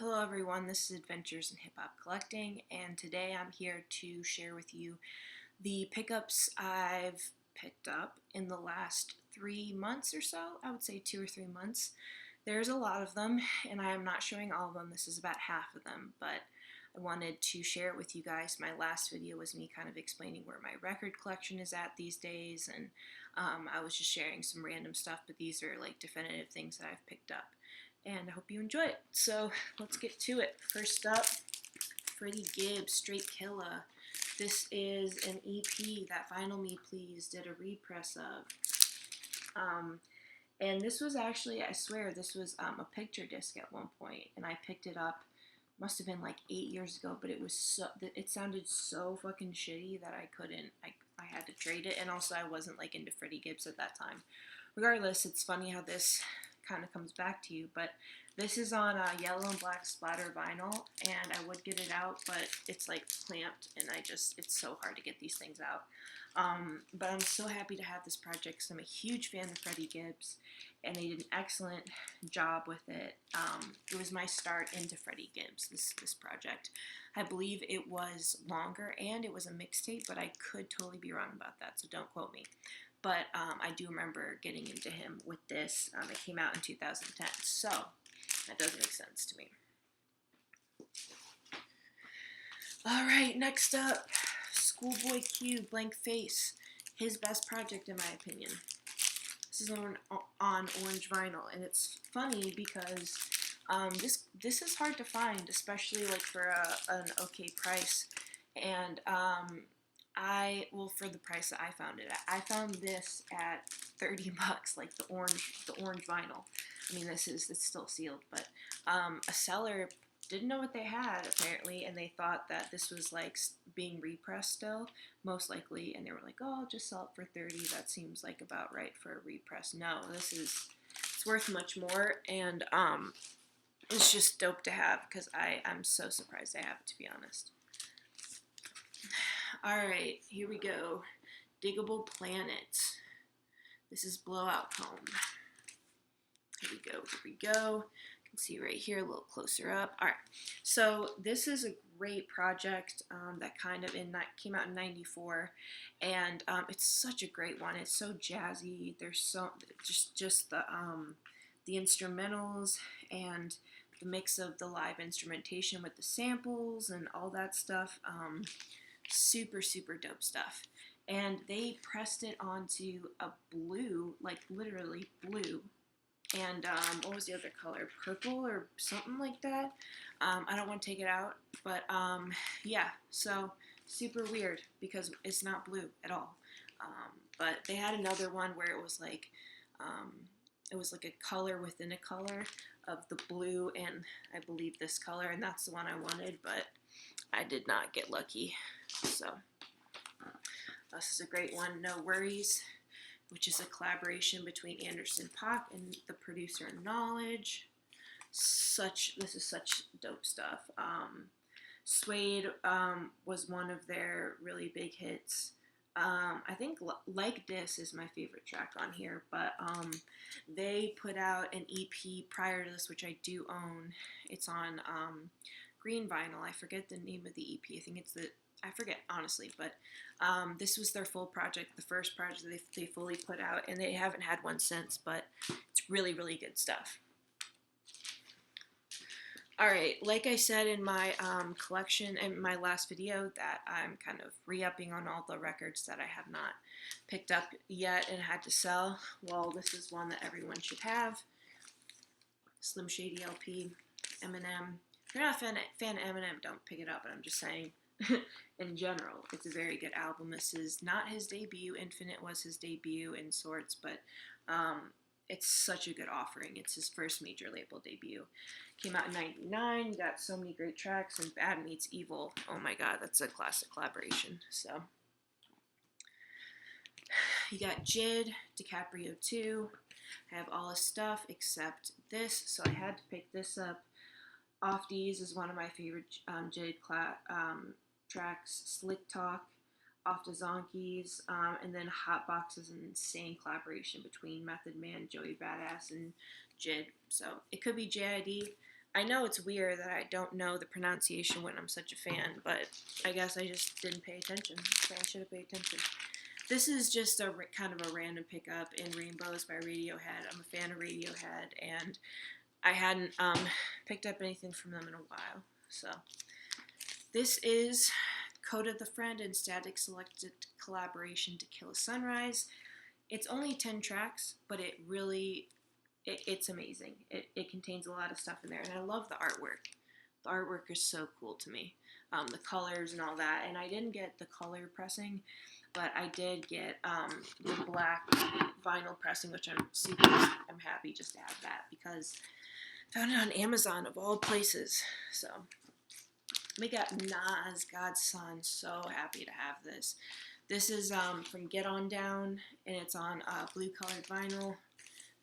Hello everyone, this is Adventures in Hip Hop Collecting, and today I'm here to share with you the pickups I've picked up in the last 3 months or so. I would say 2 or 3 months. There's a lot of them, and I am not showing all of them. This is about half of them, but I wanted to share it with you guys. My last video was me kind of explaining where my record collection is at these days, and I was just sharing some random stuff, but these are like definitive things that I've picked up. And I hope you enjoy it. So let's get to it. First up, Freddie Gibbs, Straight Killa. This is an EP that Vinyl Me Please did a repress of. And this was actually, I swear, this was a picture disc at one point, and I picked it up. Must have been like 8 years ago, but it sounded so fucking shitty that I couldn't. I had to trade it, and also I wasn't like into Freddie Gibbs at that time. Regardless, it's funny how this kind of comes back to you, but this is on yellow and black splatter vinyl, and I would get it out, but it's like clamped, and it's so hard to get these things out. But I'm so happy to have this project because I'm a huge fan of Freddie Gibbs, and they did an excellent job with it. It was my start into Freddie Gibbs, this project. I believe it was longer, and it was a mixtape, but I could totally be wrong about that, so don't quote me. But I do remember getting into him with this. It came out in 2010, so that does make sense to me. All right, next up, Schoolboy Q, Blank Face. His best project, in my opinion. This is on orange vinyl, and it's funny because this is hard to find, especially like for an okay price. And for the price that I found it at, I found this at $30, like the orange vinyl. I mean, it's still sealed, but a seller didn't know what they had apparently, and they thought that this was like being repressed still, most likely, and they were like, "Oh, I'll just sell it for 30. That seems like about right for a repress." No, it's worth much more, and it's just dope to have because I'm so surprised I have it, to be honest. Alright, here we go. Diggable Planet. This is Blowout Comb. Here we go. You can see right here, a little closer up. Alright, so this is a great project that came out in 94, and it's such a great one. It's so jazzy. There's so, just the instrumentals and the mix of the live instrumentation with the samples and all that stuff. Super dope stuff. And they pressed it onto a blue, like literally blue, and what was the other color, purple or something like that. I don't want to take it out, but yeah, so super weird because it's not blue at all. But they had another one where it was like a color within a color of the blue and I believe this color, and that's the one I wanted, but I did not get lucky. So this is a great one. No Worries, which is a collaboration between Anderson .Paak and the producer Knowledge. This is such dope stuff. Suede was one of their really big hits. I think Like This is my favorite track on here, but they put out an EP prior to this, which I do own. It's on green vinyl. I forget the name of the EP. I forget, honestly, but this was their full project, the first project they fully put out, and they haven't had one since, but it's really good stuff. Alright, like I said in my collection, in my last video, that I'm kind of re-upping on all the records that I have not picked up yet and had to sell. Well, this is one that everyone should have. Slim Shady LP, Eminem. If you're not a fan of Eminem, don't pick it up, but I'm just saying, in general, it's a very good album. This is not his debut. Infinite was his debut in sorts, but it's such a good offering. It's his first major label debut. Came out in 99. Got so many great tracks, and Bad Meets Evil. Oh my god, that's a classic collaboration. So you got JID, DiCaprio 2. I have all his stuff except this, so I had to pick this up. Off These is one of my favorite JID tracks. Slick Talk, Off the Zonkies, and then Hot Box is an insane collaboration between Method Man, Joey Badass, and JID. So it could be JID. I know it's weird that I don't know the pronunciation when I'm such a fan, but I guess I just didn't pay attention, so I should have paid attention. This is just a kind of a random pickup in Rainbows by Radiohead. I'm a fan of Radiohead, and I hadn't picked up anything from them in a while. So this is Coda the Friend and Static Selected collaboration To Kill a Sunrise. It's only 10 tracks, but it really, it's amazing. It contains a lot of stuff in there, and I love the artwork. The artwork is so cool to me. The colors and all that, and I didn't get the color pressing, but I did get the black vinyl pressing, which I'm happy just to have that because I found it on Amazon of all places. So we got Nas, God's Son. So happy to have this. This is from Get On Down, and it's on blue colored vinyl.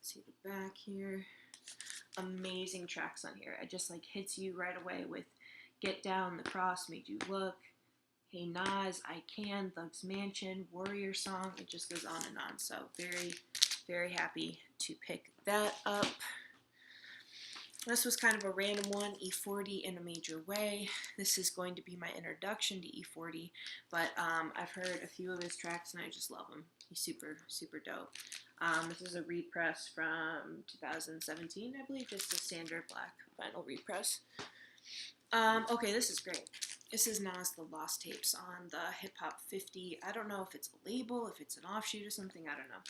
See the back here. Amazing tracks on here. It just like hits you right away with Get Down, The Cross, Made You Look, Hey Nas, I Can, Thug's Mansion, Warrior Song. It just goes on and on. So very, very happy to pick that up. This was kind of a random one, E40 in a Major Way. This is going to be my introduction to E40, but I've heard a few of his tracks and I just love him. He's super, super dope. This is a repress from 2017, I believe, just a standard black vinyl repress. Okay, this is great. This is Nas The Lost Tapes on the Hip Hop 50. I don't know if it's a label, if it's an offshoot or something, I don't know.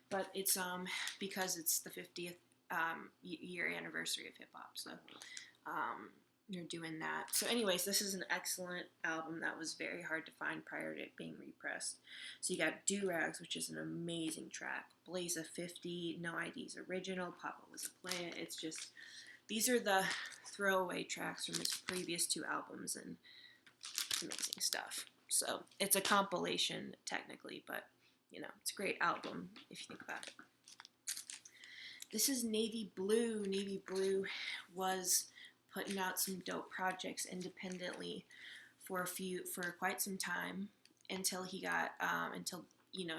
But it's because it's the 50th year anniversary of hip hop, so you're doing that. So anyways, this is an excellent album that was very hard to find prior to it being repressed. So you got Do Rags, which is an amazing track, Blaze of 50, No ID's original, Papa Was a Plant. It's just, these are the throwaway tracks from his previous two albums, and it's amazing stuff. So it's a compilation technically, but you know, it's a great album if you think about it. This is Navy Blue. Navy Blue was putting out some dope projects independently for quite some time until he got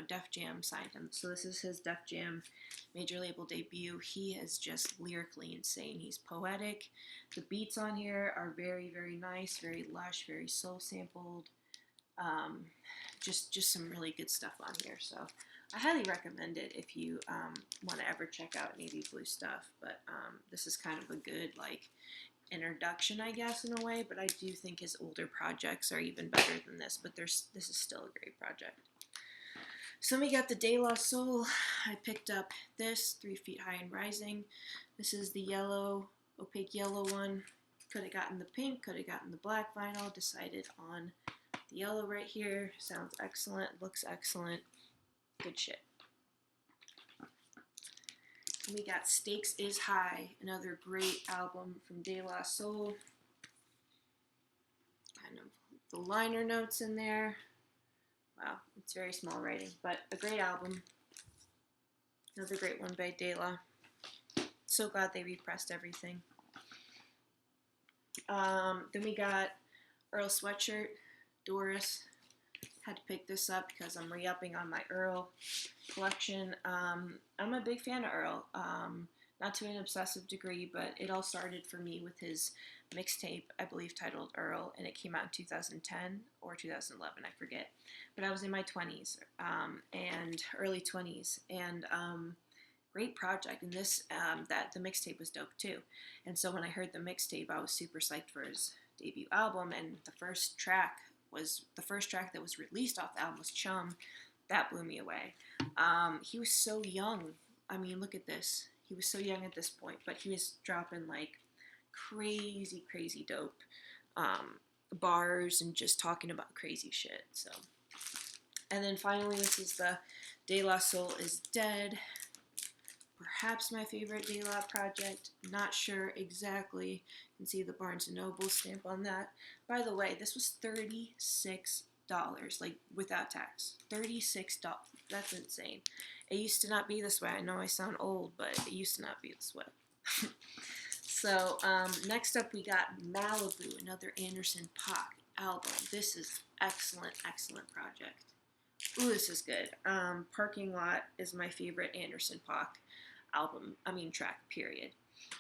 Def Jam signed him. So this is his Def Jam major label debut. He is just lyrically insane. He's poetic. The beats on here are very, very nice, very lush, very soul sampled. Just some really good stuff on here. So I highly recommend it if you want to ever check out Navy Blue stuff. But this is kind of a good introduction, I guess, in a way. But I do think his older projects are even better than this. But this is still a great project. So then we got the De La Soul. I picked up this 3 Feet High and Rising. This is the yellow, opaque yellow one. Could have gotten the pink, could have gotten the black vinyl. Decided on the yellow right here. Sounds excellent, looks excellent. Good shit. We got Stakes Is High, another great album from De La Soul. Kind of the liner notes in there. Wow, it's very small writing, but a great album. Another great one by De La. So glad they repressed everything. Then we got Earl Sweatshirt, Doris. Had to pick this up because I'm re-upping on my Earl collection. I'm a big fan of Earl, not to an obsessive degree, but it all started for me with his mixtape, I believe titled Earl, and it came out in 2010 or 2011, I forget. But I was in my 20s and early 20s, and great project. And this, the mixtape was dope too. And so when I heard the mixtape, I was super psyched for his debut album, and the first track that was released off the album was Chum. That blew me away. He was so young. I mean, look at this. He was so young at this point, but he was dropping crazy, crazy dope bars and just talking about crazy shit. So, and then finally, this is the De La Soul Is Dead. Perhaps my favorite De La project. Not sure exactly. You can see the Barnes & Noble stamp on that. By the way, this was $36, without tax. $36. That's insane. It used to not be this way. I know I sound old, but it used to not be this way. So, next up we got Malibu, another Anderson .Paak album. This is excellent, excellent project. Ooh, this is good. Parking Lot is my favorite Anderson .Paak track, period.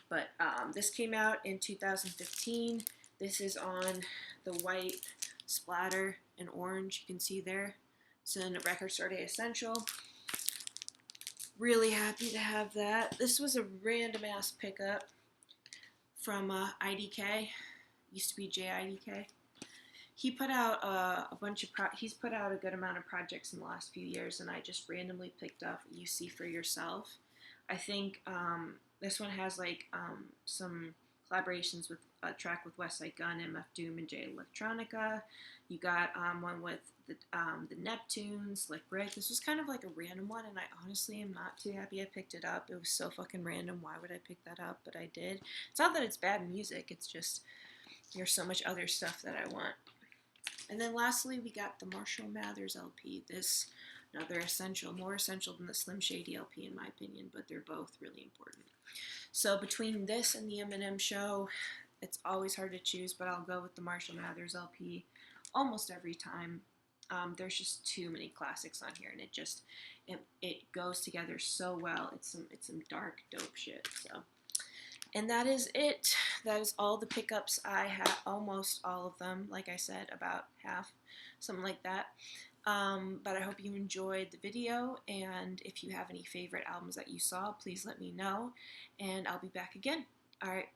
But this came out in 2015. This is on the white splatter and orange. You can see there. It's in a Record Store Day Essential. Really happy to have that. This was a random ass pickup from IDK. Used to be JIDK. He put out he's put out a good amount of projects in the last few years, and I just randomly picked up You See For Yourself. I think this one has like some collaborations with a track with Westside Gunn, MF Doom, and Jay Electronica. You got one with the Neptunes, Slick Rick. This was kind of like a random one, and I honestly am not too happy I picked it up. It was so fucking random. Why would I pick that up? But I did. It's not that it's bad music. It's just there's so much other stuff that I want. And then lastly, we got the Marshall Mathers LP. This, another essential, more essential than the Slim Shady LP in my opinion, but they're both really important. So between this and the Eminem Show, it's always hard to choose, but I'll go with the Marshall Mathers LP almost every time. There's just too many classics on here, and it goes together so well. It's some dark, dope shit. So. And that is it. That is all the pickups I have, almost all of them. Like I said, about half, something like that. But I hope you enjoyed the video, and if you have any favorite albums that you saw, please let me know, and I'll be back again. All right,